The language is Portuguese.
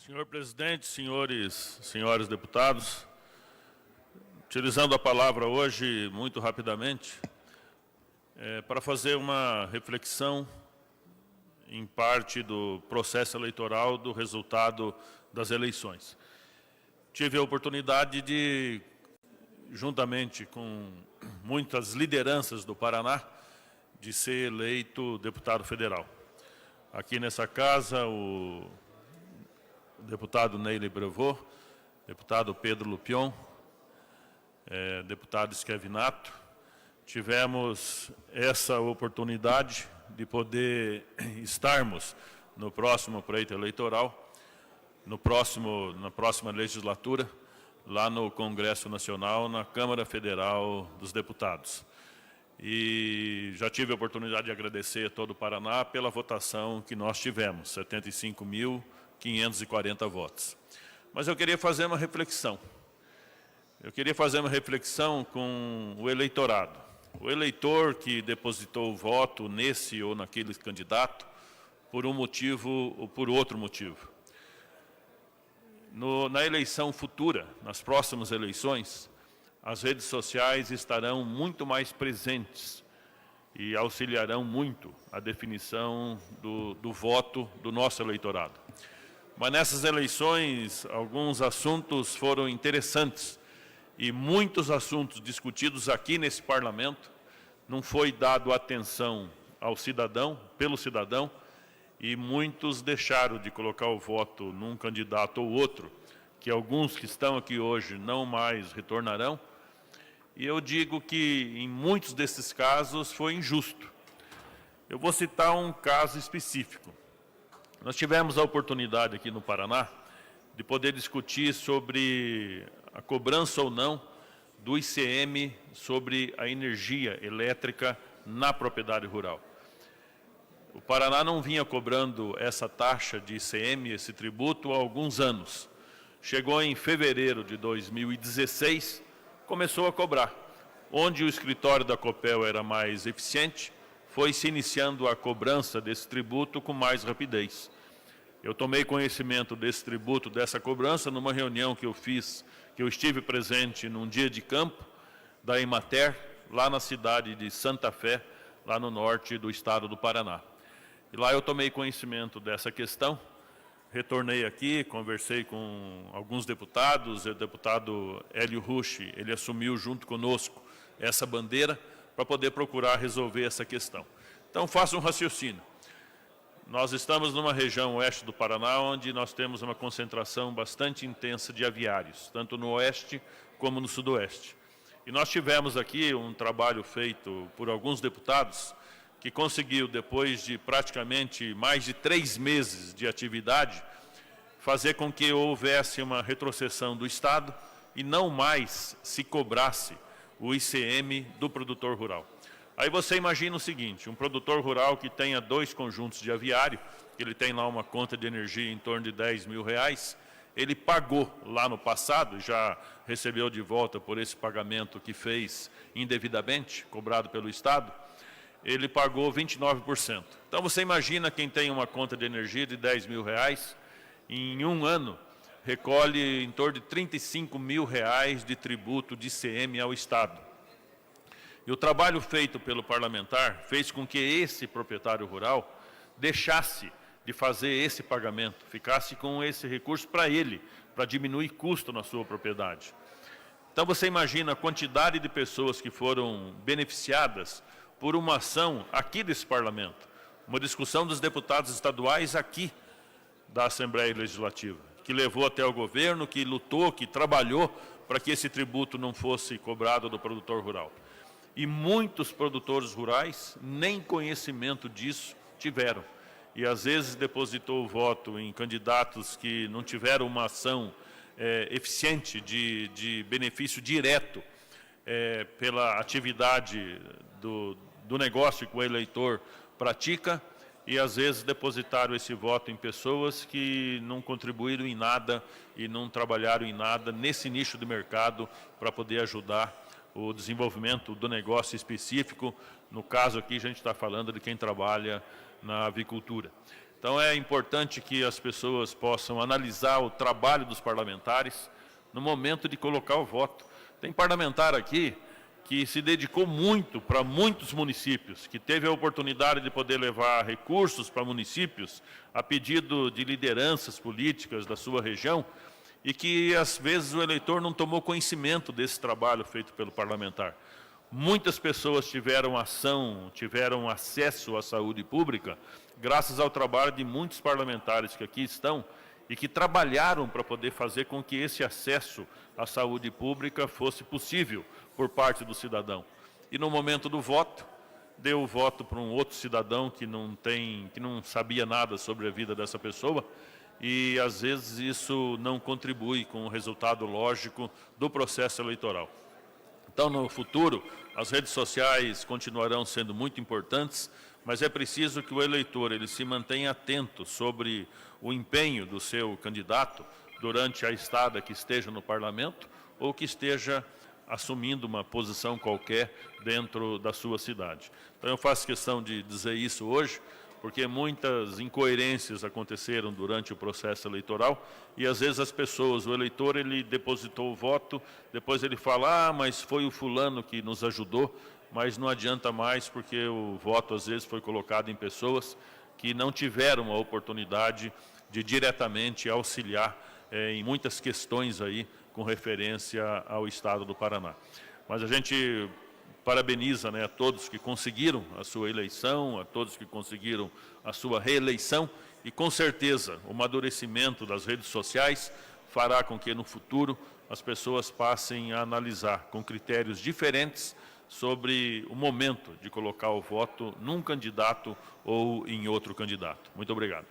Senhor presidente, senhores deputados, utilizando a palavra hoje muito rapidamente, para fazer uma reflexão em parte do processo eleitoral do resultado das eleições. Tive a oportunidade de, juntamente com muitas lideranças do Paraná, de ser eleito deputado federal. Aqui nessa casa, o deputado Neily Brevoort, deputado Pedro Lupion, deputado Schiavinato, tivemos essa oportunidade de poder estarmos no próximo pleito eleitoral, na próxima legislatura, lá no Congresso Nacional, na Câmara Federal dos Deputados. E já tive a oportunidade de agradecer a todo o Paraná pela votação que nós tivemos, 75.540 votos. Mas eu queria fazer uma reflexão. Eu queria fazer uma reflexão com o eleitorado. O eleitor que depositou o voto nesse ou naquele candidato por um motivo ou por outro motivo. Na eleição futura, nas próximas eleições, as redes sociais estarão muito mais presentes e auxiliarão muito a definição do voto do nosso eleitorado. Mas nessas eleições, alguns assuntos foram interessantes e muitos assuntos discutidos aqui nesse parlamento não foi dado atenção ao cidadão, pelo cidadão, e muitos deixaram de colocar o voto num candidato ou outro, que alguns que estão aqui hoje não mais retornarão. E eu digo que, em muitos desses casos, foi injusto. Eu vou citar um caso específico. Nós tivemos a oportunidade aqui no Paraná de poder discutir sobre a cobrança ou não do ICM sobre a energia elétrica na propriedade rural. O Paraná não vinha cobrando essa taxa de ICM, esse tributo, há alguns anos. Chegou em fevereiro de 2016, começou a cobrar. Onde o escritório da Copel era mais eficiente, foi se iniciando a cobrança desse tributo com mais rapidez. Eu tomei conhecimento desse tributo, dessa cobrança, numa reunião que eu fiz, que eu estive presente num dia de campo da Emater, lá na cidade de Santa Fé, lá no norte do estado do Paraná. E lá eu tomei conhecimento dessa questão. Retornei aqui, conversei com alguns deputados, o deputado Hélio Rucci, ele assumiu junto conosco essa bandeira para poder procurar resolver essa questão. Então, faça um raciocínio. Nós estamos numa região oeste do Paraná, onde nós temos uma concentração bastante intensa de aviários, tanto no oeste como no sudoeste. E nós tivemos aqui um trabalho feito por alguns deputados, que conseguiu, depois de praticamente mais de 3 meses de atividade, fazer com que houvesse uma retrocessão do Estado e não mais se cobrasse o ICM do produtor rural. Aí você imagina o seguinte, um produtor rural que tenha 2 conjuntos de aviário, ele tem lá uma conta de energia em torno de R$10.000, ele pagou lá no passado, já recebeu de volta por esse pagamento que fez indevidamente, cobrado pelo Estado, ele pagou 29%. Então, você imagina quem tem uma conta de energia de R$10.000, em um ano, recolhe em torno de R$35.000 de tributo de ICM ao Estado. E o trabalho feito pelo parlamentar fez com que esse proprietário rural deixasse de fazer esse pagamento, ficasse com esse recurso para ele, para diminuir custo na sua propriedade. Então, você imagina a quantidade de pessoas que foram beneficiadas por uma ação aqui desse parlamento, uma discussão dos deputados estaduais aqui da Assembleia Legislativa, que levou até o governo, que lutou, que trabalhou para que esse tributo não fosse cobrado do produtor rural. E muitos produtores rurais nem conhecimento disso tiveram. E às vezes depositou o voto em candidatos que não tiveram uma ação eficiente de benefício direto pela atividade do negócio que o eleitor pratica, e às vezes depositaram esse voto em pessoas que não contribuíram em nada e não trabalharam em nada nesse nicho de mercado para poder ajudar o desenvolvimento do negócio específico. No caso aqui, a gente está falando de quem trabalha na avicultura. Então é importante que as pessoas possam analisar o trabalho dos parlamentares no momento de colocar o voto. Tem parlamentar aqui que se dedicou muito para muitos municípios, que teve a oportunidade de poder levar recursos para municípios a pedido de lideranças políticas da sua região, e que às vezes o eleitor não tomou conhecimento desse trabalho feito pelo parlamentar. Muitas pessoas tiveram acesso à saúde pública graças ao trabalho de muitos parlamentares que aqui estão e que trabalharam para poder fazer com que esse acesso à saúde pública fosse possível por parte do cidadão. E no momento do voto, deu o voto para um outro cidadão que não sabia nada sobre a vida dessa pessoa, e às vezes isso não contribui com o resultado lógico do processo eleitoral. Então, no futuro, as redes sociais continuarão sendo muito importantes, mas é preciso que o eleitor ele se mantenha atento sobre o empenho do seu candidato durante a estada que esteja no parlamento ou que esteja assumindo uma posição qualquer dentro da sua cidade. Então, eu faço questão de dizer isso hoje, porque muitas incoerências aconteceram durante o processo eleitoral e, às vezes, as pessoas, o eleitor, ele depositou o voto, depois ele fala, mas foi o fulano que nos ajudou, mas não adianta mais, porque o voto, às vezes, foi colocado em pessoas que não tiveram a oportunidade de diretamente auxiliar em muitas questões aí com referência ao Estado do Paraná. Mas a gente parabeniza, a todos que conseguiram a sua eleição, a todos que conseguiram a sua reeleição, e com certeza o amadurecimento das redes sociais fará com que no futuro as pessoas passem a analisar com critérios diferentes sobre o momento de colocar o voto num candidato ou em outro candidato. Muito obrigado.